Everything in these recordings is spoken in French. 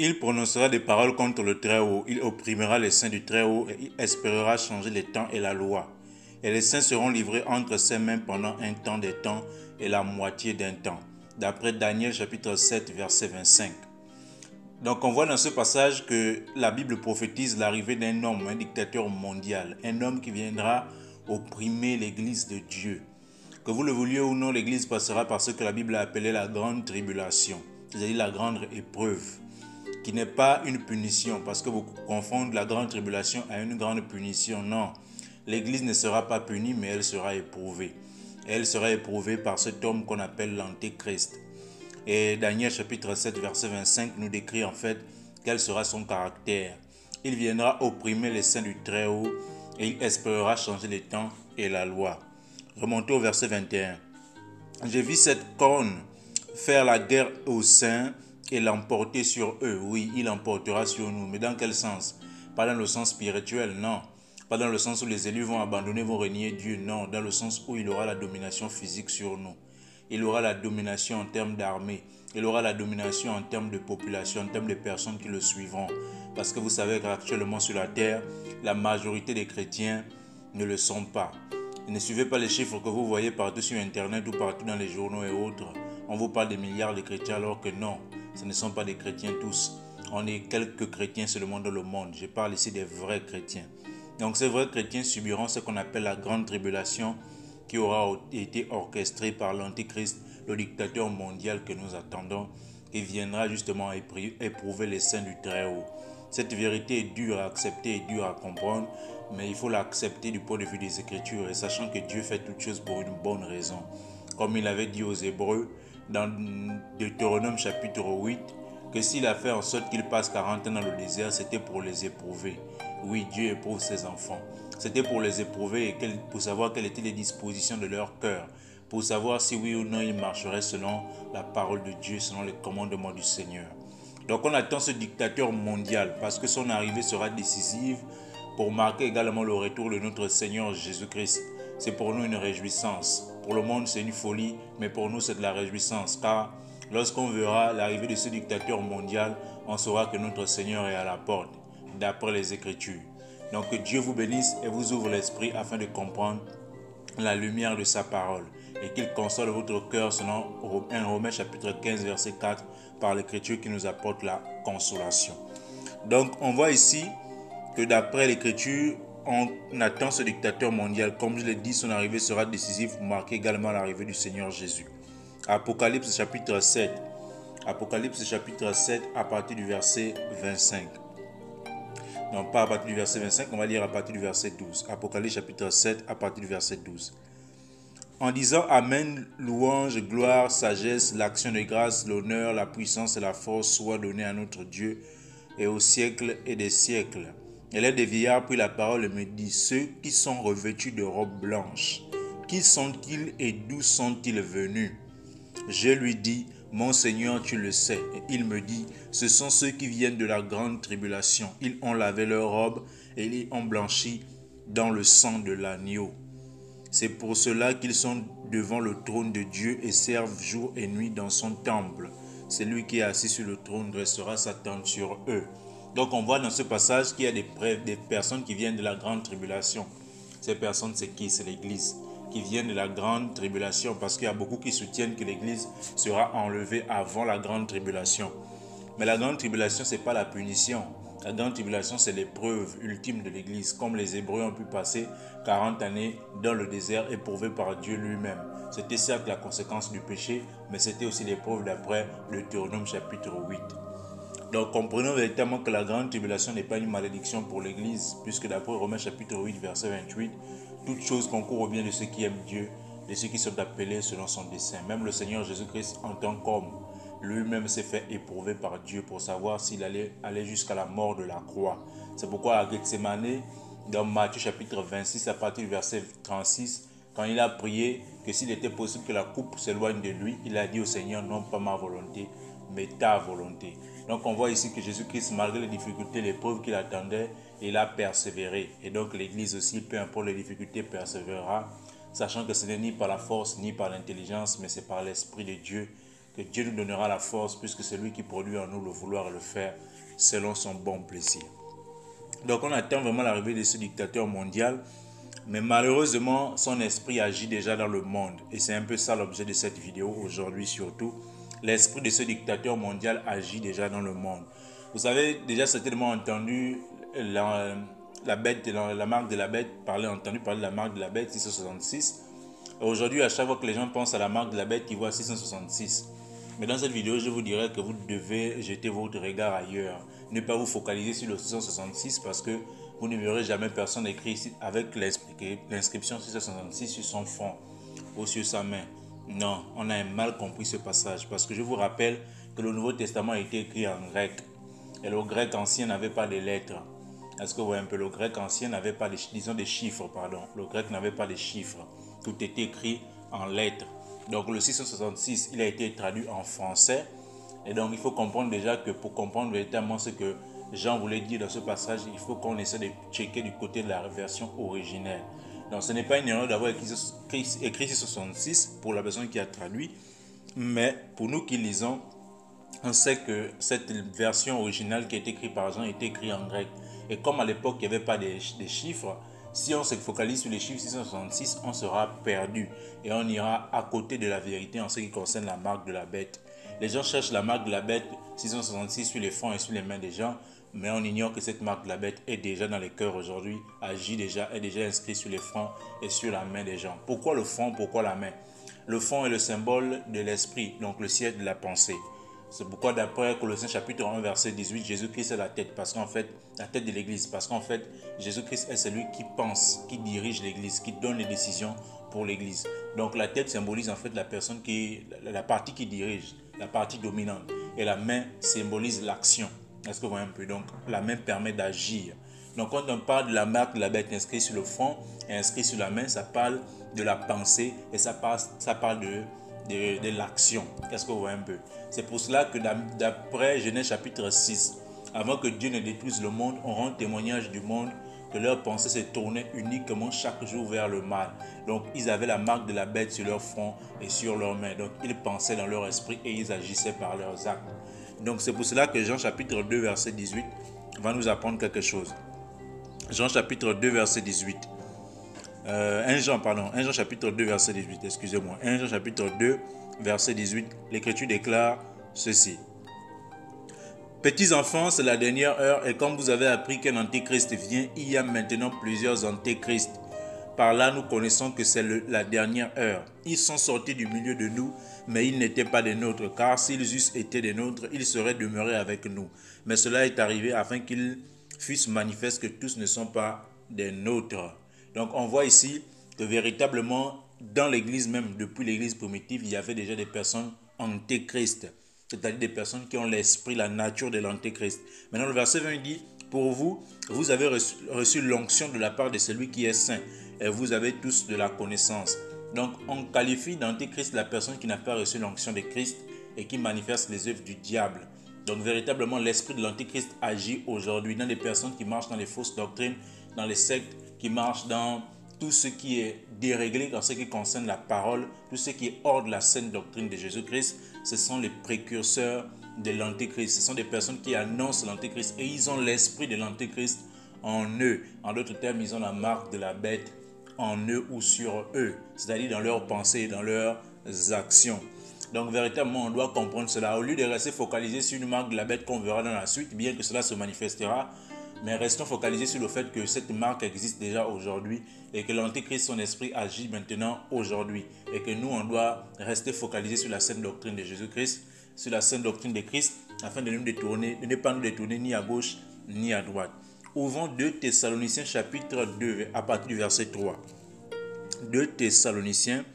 Il prononcera des paroles contre le Très-Haut, il opprimera les saints du Très-Haut et il espérera changer les temps et la loi. Et les saints seront livrés entre ses mains pendant un temps des temps et la moitié d'un temps. D'après Daniel chapitre 7 verset 25. Donc on voit dans ce passage que la Bible prophétise l'arrivée d'un homme, un dictateur mondial, un homme qui viendra opprimer l'Église de Dieu. Que vous le vouliez ou non, l'Église passera par ce que la Bible a appelé la grande tribulation, c'est-à-dire la grande épreuve, qui n'est pas une punition, parce que beaucoup confondent la grande tribulation à une grande punition. Non, l'Église ne sera pas punie, mais elle sera éprouvée. Elle sera éprouvée par cet homme qu'on appelle l'Antéchrist. Et Daniel chapitre 7 verset 25 nous décrit en fait quel sera son caractère. Il viendra opprimer les saints du Très-Haut et il espérera changer les temps et la loi. Remontez au verset 21. J'ai vu cette corne faire la guerre aux saints et l'emporter sur eux. Oui, il l'emportera sur nous. Mais dans quel sens? Pas dans le sens spirituel, non. Pas dans le sens où les élus vont abandonner, vont renier Dieu, non. Dans le sens où il aura la domination physique sur nous. Il aura la domination en termes d'armée. Il aura la domination en termes de population, en termes de personnes qui le suivront. Parce que vous savez qu'actuellement sur la terre, la majorité des chrétiens ne le sont pas. Ne suivez pas les chiffres que vous voyez partout sur Internet ou partout dans les journaux et autres. On vous parle des milliards de chrétiens alors que non, ce ne sont pas des chrétiens tous. On est quelques chrétiens seulement dans le monde. Je parle ici des vrais chrétiens. Donc ces vrais chrétiens subiront ce qu'on appelle la grande tribulation qui aura été orchestrée par l'Antichrist, le dictateur mondial que nous attendons, et viendra justement éprouver les saints du Très-Haut. Cette vérité est dure à accepter et dure à comprendre, mais il faut l'accepter du point de vue des Écritures, et sachant que Dieu fait toutes choses pour une bonne raison. Comme il avait dit aux Hébreux dans Deutéronome chapitre 8, que s'il a fait en sorte qu'ils passent 40 ans dans le désert, c'était pour les éprouver. Oui, Dieu éprouve ses enfants. C'était pour les éprouver et pour savoir quelles étaient les dispositions de leur cœur, pour savoir si oui ou non ils marcheraient selon la parole de Dieu, selon les commandements du Seigneur. Donc on attend ce dictateur mondial parce que son arrivée sera décisive pour marquer également le retour de notre Seigneur Jésus-Christ. C'est pour nous une réjouissance. Pour le monde, c'est une folie, mais pour nous, c'est de la réjouissance. Car lorsqu'on verra l'arrivée de ce dictateur mondial, on saura que notre Seigneur est à la porte, d'après les Écritures. Donc que Dieu vous bénisse et vous ouvre l'esprit afin de comprendre la lumière de sa parole et qu'il console votre cœur selon 1 Romains chapitre 15 verset 4 par l'Écriture qui nous apporte la consolation. Donc on voit ici que d'après l'Écriture, on attend ce dictateur mondial. Comme je l'ai dit, son arrivée sera décisive pour marquer également l'arrivée du Seigneur Jésus. Apocalypse chapitre 7. Apocalypse chapitre 7 à partir du verset 25. Non, pas à partir du verset 25, on va lire à partir du verset 12. Apocalypse chapitre 7 à partir du verset 12. En disant Amen, louange, gloire, sagesse, l'action de grâce, l'honneur, la puissance et la force soient donnés à notre Dieu et au siècle et des siècles. Et l'un des vieillards prit la parole et me dit, ceux qui sont revêtus de robes blanches, qui sont-ils et d'où sont-ils venus? Je lui dis, mon Seigneur, tu le sais. Et il me dit, ce sont ceux qui viennent de la grande tribulation. Ils ont lavé leurs robes et ils ont blanchi dans le sang de l'agneau. C'est pour cela qu'ils sont devant le trône de Dieu et servent jour et nuit dans son temple. C'est lui qui est assis sur le trône dressera sa tente sur eux. Donc on voit dans ce passage qu'il y a des personnes qui viennent de la grande tribulation. Ces personnes, c'est qui? C'est l'Église qui viennent de la grande tribulation, parce qu'il y a beaucoup qui soutiennent que l'Église sera enlevée avant la grande tribulation. Mais la grande tribulation, ce n'est pas la punition. La grande tribulation, c'est l'épreuve ultime de l'Église, comme les Hébreux ont pu passer 40 années dans le désert éprouvés par Dieu lui-même. C'était certes la conséquence du péché, mais c'était aussi l'épreuve d'après Deutéronome chapitre 8. Donc comprenons véritablement que la grande tribulation n'est pas une malédiction pour l'Église, puisque d'après Romains chapitre 8, verset 28, toute chose concourt au bien de ceux qui aiment Dieu, de ceux qui sont appelés selon son dessein. Même le Seigneur Jésus-Christ en tant qu'homme, lui-même s'est fait éprouver par Dieu pour savoir s'il allait aller jusqu'à la mort de la croix. C'est pourquoi à Gethsémane, dans Matthieu chapitre 26, à partir du verset 36, quand il a prié que s'il était possible que la coupe s'éloigne de lui, il a dit au Seigneur, non pas ma volonté, mais ta volonté. Donc on voit ici que Jésus-Christ, malgré les difficultés, les preuves qu'il attendait, il a persévéré. Et donc l'Église aussi, peu importe les difficultés, persévérera, sachant que ce n'est ni par la force, ni par l'intelligence, mais c'est par l'Esprit de Dieu que Dieu nous donnera la force puisque c'est lui qui produit en nous le vouloir et le faire selon son bon plaisir. Donc on attend vraiment l'arrivée de ce dictateur mondial, mais malheureusement son esprit agit déjà dans le monde et c'est un peu ça l'objet de cette vidéo aujourd'hui surtout. L'esprit de ce dictateur mondial agit déjà dans le monde. Vous avez déjà certainement entendu la bête, la marque de la bête, entendu parler de la marque de la bête 666. Aujourd'hui, à chaque fois que les gens pensent à la marque de la bête, ils voient 666. Mais dans cette vidéo, je vous dirais que vous devez jeter votre regard ailleurs. Ne pas vous focaliser sur le 666 parce que vous ne verrez jamais personne écrit avec l'inscription 666 sur son front ou sur sa main. Non, on a mal compris ce passage parce que je vous rappelle que le Nouveau Testament a été écrit en grec. Et le grec ancien n'avait pas de lettres. Est-ce que vous voyez un peu? Le grec ancien n'avait pas, des chiffres, pardon. Le grec n'avait pas de chiffres. Tout était écrit en lettres. Donc le 666, il a été traduit en français. Et donc il faut comprendre déjà que pour comprendre véritablement ce que Jean voulait dire dans ce passage, il faut qu'on essaie de checker du côté de la version originelle. Donc ce n'est pas une erreur d'avoir écrit 666 pour la personne qui a traduit. Mais pour nous qui lisons, on sait que cette version originale qui a été écrite par Jean était écrite en grec. Et comme à l'époque, il n'y avait pas des chiffres, si on se focalise sur les chiffres 666, on sera perdu. Et on ira à côté de la vérité en ce qui concerne la marque de la bête. Les gens cherchent la marque de la bête 666 sur les fronts et sur les mains des gens, mais on ignore que cette marque de la bête est déjà dans les cœurs aujourd'hui, est déjà inscrite sur les fronts et sur la main des gens. Pourquoi le front, pourquoi la main? Le front est le symbole de l'esprit, donc le siège de la pensée. C'est pourquoi d'après Colossiens chapitre 1 verset 18, Jésus-Christ est la tête, parce qu'en fait, la tête de l'église, parce qu'en fait, Jésus-Christ est celui qui pense, qui dirige l'église, qui donne les décisions pour l'église. Donc la tête symbolise en fait la partie qui dirige, la partie dominante. Et la main symbolise l'action. Est-ce que vous voyez un peu? Donc la main permet d'agir. Donc quand on parle de la marque de la bête inscrite sur le front et inscrite sur la main, ça parle de la pensée et ça parle de l'action. Qu'est-ce que vous voyez un peu? C'est pour cela que d'après Genèse chapitre 6, avant que Dieu ne détruise le monde, on rend témoignage du monde que leur pensée se tournait uniquement chaque jour vers le mal. Donc ils avaient la marque de la bête sur leur front et sur leurs mains. Donc ils pensaient dans leur esprit et ils agissaient par leurs actes. Donc c'est pour cela que Jean chapitre 2 verset 18 va nous apprendre quelque chose. Jean chapitre 2 verset 18. 1 Jean chapitre 2 verset 18, excusez-moi. 1 Jean chapitre 2 verset 18, l'Écriture déclare ceci. Petits enfants, c'est la dernière heure et comme vous avez appris qu'un antéchrist vient, il y a maintenant plusieurs antéchrists. Par là, nous connaissons que c'est la dernière heure. Ils sont sortis du milieu de nous, mais ils n'étaient pas des nôtres, car s'ils eussent été des nôtres, ils seraient demeurés avec nous. Mais cela est arrivé afin qu'ils fussent manifestes que tous ne sont pas des nôtres. Donc on voit ici que véritablement, dans l'église même, depuis l'église primitive, il y avait déjà des personnes antéchristes, c'est-à-dire des personnes qui ont l'esprit, la nature de l'antéchrist. Maintenant le verset 20 dit, pour vous, vous avez reçu l'onction de la part de celui qui est saint, et vous avez tous de la connaissance. Donc on qualifie d'antéchrist la personne qui n'a pas reçu l'onction de Christ et qui manifeste les œuvres du diable. Donc véritablement, l'esprit de l'antéchrist agit aujourd'hui dans les personnes qui marchent dans les fausses doctrines, dans les sectes, qui marchent dans tout ce qui est déréglé en ce qui concerne la parole, tout ce qui est hors de la saine doctrine de Jésus-Christ. Ce sont les précurseurs de l'antéchrist. Ce sont des personnes qui annoncent l'antéchrist et ils ont l'esprit de l'antéchrist en eux. En d'autres termes, ils ont la marque de la bête en eux ou sur eux, c'est-à-dire dans leurs pensées, dans leurs actions. Donc véritablement, on doit comprendre cela. Au lieu de rester focalisé sur une marque de la bête qu'on verra dans la suite, bien que cela se manifestera, mais restons focalisés sur le fait que cette marque existe déjà aujourd'hui et que l'antéchrist, son esprit, agit maintenant aujourd'hui. Et que nous, on doit rester focalisés sur la sainte doctrine de Jésus-Christ, sur la sainte doctrine de Christ, afin de ne pas nous détourner ni à gauche ni à droite. Ouvrons 2 Thessaloniciens chapitre 2 à partir du verset 3. 2 Thessaloniciens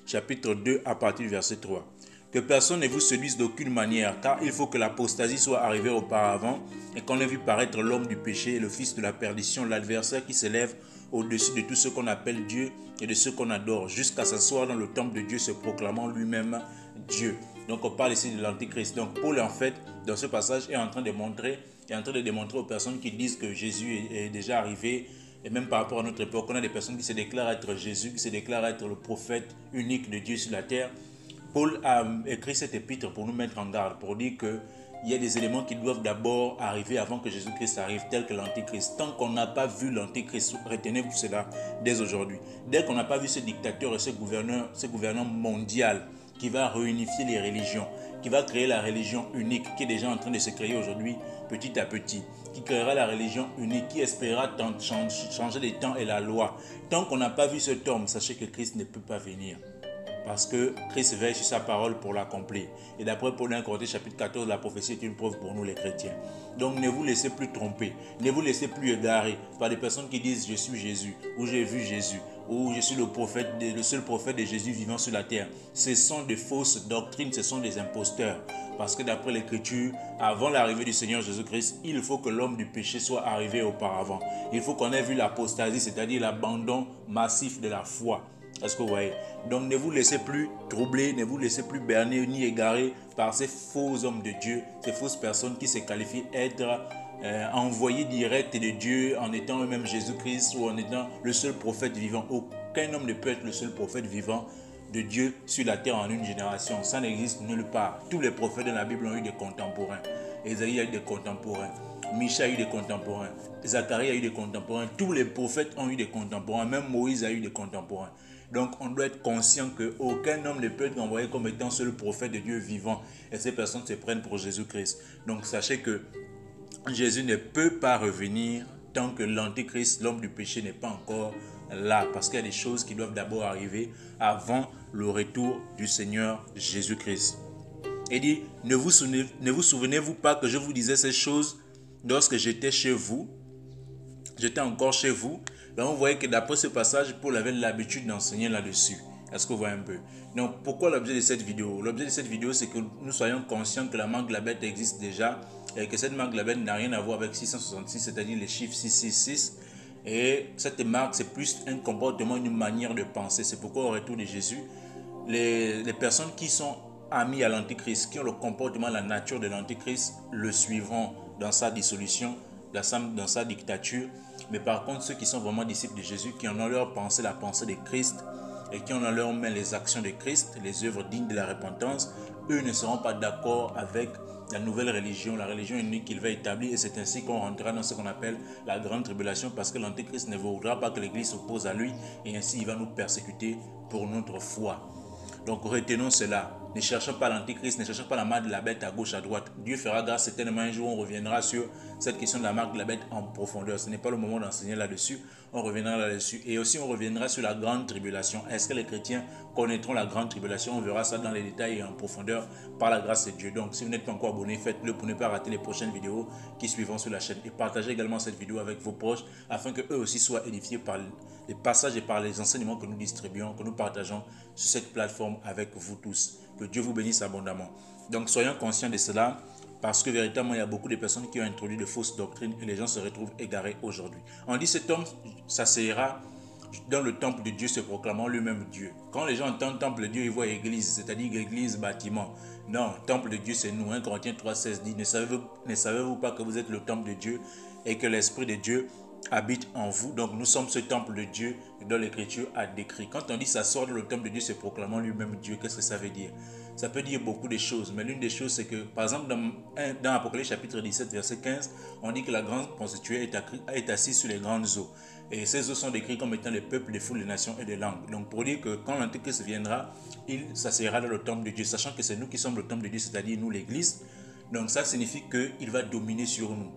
chapitre 2 à partir du verset 3. Que personne ne vous séduise d'aucune manière, car il faut que l'apostasie soit arrivée auparavant et qu'on ait vu paraître l'homme du péché et le fils de la perdition, l'adversaire qui s'élève au-dessus de tout ce qu'on appelle Dieu et de ce qu'on adore, jusqu'à s'asseoir dans le temple de Dieu se proclamant lui-même Dieu. Donc on parle ici de l'antéchrist. Donc Paul en fait, dans ce passage, est en train de démontrer aux personnes qui disent que Jésus est déjà arrivé. Et même par rapport à notre époque, on a des personnes qui se déclarent être Jésus, qui se déclarent être le prophète unique de Dieu sur la terre. Paul a écrit cette épître pour nous mettre en garde, pour dire que il y a des éléments qui doivent d'abord arriver avant que Jésus-Christ arrive, tel que l'Antichrist. Tant qu'on n'a pas vu l'Antichrist, retenez-vous cela dès aujourd'hui. Dès qu'on n'a pas vu ce dictateur et ce gouverneur mondial qui va réunifier les religions, qui va créer la religion unique, qui est déjà en train de se créer aujourd'hui petit à petit, qui créera la religion unique, qui espérera changer les temps et la loi. Tant qu'on n'a pas vu cet homme, sachez que Christ ne peut pas venir. Parce que Christ veille sur sa parole pour l'accomplir. Et d'après Paul 1 Corinthiens chapitre 14, la prophétie est une preuve pour nous les chrétiens. Donc ne vous laissez plus tromper, ne vous laissez plus égarer par des personnes qui disent je suis Jésus, ou j'ai vu Jésus, ou je suis le seul prophète de Jésus vivant sur la terre. Ce sont des fausses doctrines, ce sont des imposteurs. Parce que d'après l'Écriture, avant l'arrivée du Seigneur Jésus-Christ, il faut que l'homme du péché soit arrivé auparavant. Il faut qu'on ait vu l'apostasie, c'est-à-dire l'abandon massif de la foi. Est-ce que vous voyez? Donc ne vous laissez plus troubler, ne vous laissez plus berner ni égarer par ces faux hommes de Dieu, ces fausses personnes qui se qualifient être envoyés directs de Dieu en étant eux-mêmes Jésus-Christ ou en étant le seul prophète vivant. Aucun homme ne peut être le seul prophète vivant de Dieu sur la terre en une génération. Ça n'existe nulle part. Tous les prophètes de la Bible ont eu des contemporains. Ésaïe a eu des contemporains. Micha a eu des contemporains. Zacharie a eu des contemporains. Tous les prophètes ont eu des contemporains. Même Moïse a eu des contemporains. Donc on doit être conscient qu'aucun homme ne peut être envoyé comme étant seul prophète de Dieu vivant. Et ces personnes se prennent pour Jésus-Christ. Donc sachez que Jésus ne peut pas revenir tant que l'Antichrist, l'homme du péché, n'est pas encore là. Parce qu'il y a des choses qui doivent d'abord arriver avant le retour du Seigneur Jésus-Christ. Il dit, ne vous souvenez-vous pas que je vous disais ces choses lorsque j'étais chez vous? J'étais encore chez vous. Donc vous voyez que d'après ce passage, Paul avait l'habitude d'enseigner là-dessus. Est-ce que vous voyez un peu? Donc pourquoi l'objet de cette vidéo? L'objet de cette vidéo, c'est que nous soyons conscients que la marque de la bête existe déjà et que cette marque de la bête n'a rien à voir avec 666, c'est-à-dire les chiffres 666. Et cette marque, c'est plus un comportement, une manière de penser. C'est pourquoi au retour de Jésus, les personnes qui sont amies à l'Antichrist, qui ont le comportement, la nature de l'Antichrist, le suivront dans sa dissolution, dans sa dictature. Mais par contre, ceux qui sont vraiment disciples de Jésus, qui en ont leur pensée, la pensée de Christ, et qui ont dans leur main les actions de Christ, les œuvres dignes de la repentance, eux ne seront pas d'accord avec la nouvelle religion, la religion unique qu'il va établir. Et c'est ainsi qu'on rentrera dans ce qu'on appelle la grande tribulation, parce que l'Antéchrist ne voudra pas que l'Église s'oppose à lui, et ainsi il va nous persécuter pour notre foi. Donc retenons cela. Ne cherchons pas l'Antichrist, ne cherchons pas la marque de la bête à gauche, à droite. Dieu fera grâce certainement un jour, on reviendra sur cette question de la marque de la bête en profondeur. Ce n'est pas le moment d'enseigner là-dessus, on reviendra là-dessus. Et aussi on reviendra sur la grande tribulation. Est-ce que les chrétiens connaîtront la grande tribulation? On verra ça dans les détails et en profondeur par la grâce de Dieu. Donc si vous n'êtes pas encore abonné, faites-le pour ne pas rater les prochaines vidéos qui suivront sur la chaîne. Et partagez également cette vidéo avec vos proches afin qu'eux aussi soient édifiés par les passages et par les enseignements que nous distribuons, que nous partageons sur cette plateforme avec vous tous. Que Dieu vous bénisse abondamment. Donc soyons conscients de cela, parce que véritablement il y a beaucoup de personnes qui ont introduit de fausses doctrines et les gens se retrouvent égarés aujourd'hui. On dit cet homme s'asseyera dans le temple de Dieu se proclamant lui-même Dieu. Quand les gens entendent temple de Dieu, ils voient église, c'est-à-dire église, bâtiment. Non, temple de Dieu c'est nous. 1 Corinthiens 3,16 dit, ne savez-vous pas que vous êtes le temple de Dieu et que l'Esprit de Dieu habite en vous? Donc nous sommes ce temple de Dieu dont l'Écriture a décrit. Quand on dit ça sort de le temple de Dieu se proclamant lui-même Dieu, qu'est-ce que ça veut dire? Ça peut dire beaucoup de choses, mais l'une des choses c'est que par exemple dans Apocalypse chapitre 17 verset 15, on dit que la grande prostituée est assise sur les grandes eaux, et ces eaux sont décrites comme étant les peuples, les foules, les nations et les langues. Donc pour dire que quand l'Antéchrist viendra, il s'asseyra dans le temple de Dieu, sachant que c'est nous qui sommes le temple de Dieu, c'est-à-dire nous l'Église. Donc ça signifie qu'il va dominer sur nous.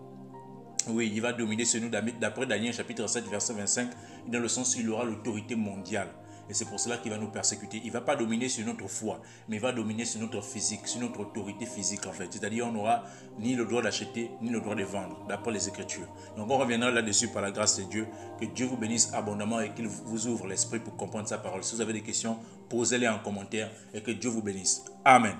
Oui, il va dominer sur nous d'après Daniel chapitre 7 verset 25, dans le sens où il aura l'autorité mondiale. Et c'est pour cela qu'il va nous persécuter. Il ne va pas dominer sur notre foi, mais il va dominer sur notre physique, sur notre autorité physique en fait. C'est-à-dire on n'aura ni le droit d'acheter, ni le droit de vendre, d'après les Écritures. Donc on reviendra là-dessus par la grâce de Dieu. Que Dieu vous bénisse abondamment et qu'il vous ouvre l'esprit pour comprendre sa parole. Si vous avez des questions, posez-les en commentaire et que Dieu vous bénisse. Amen.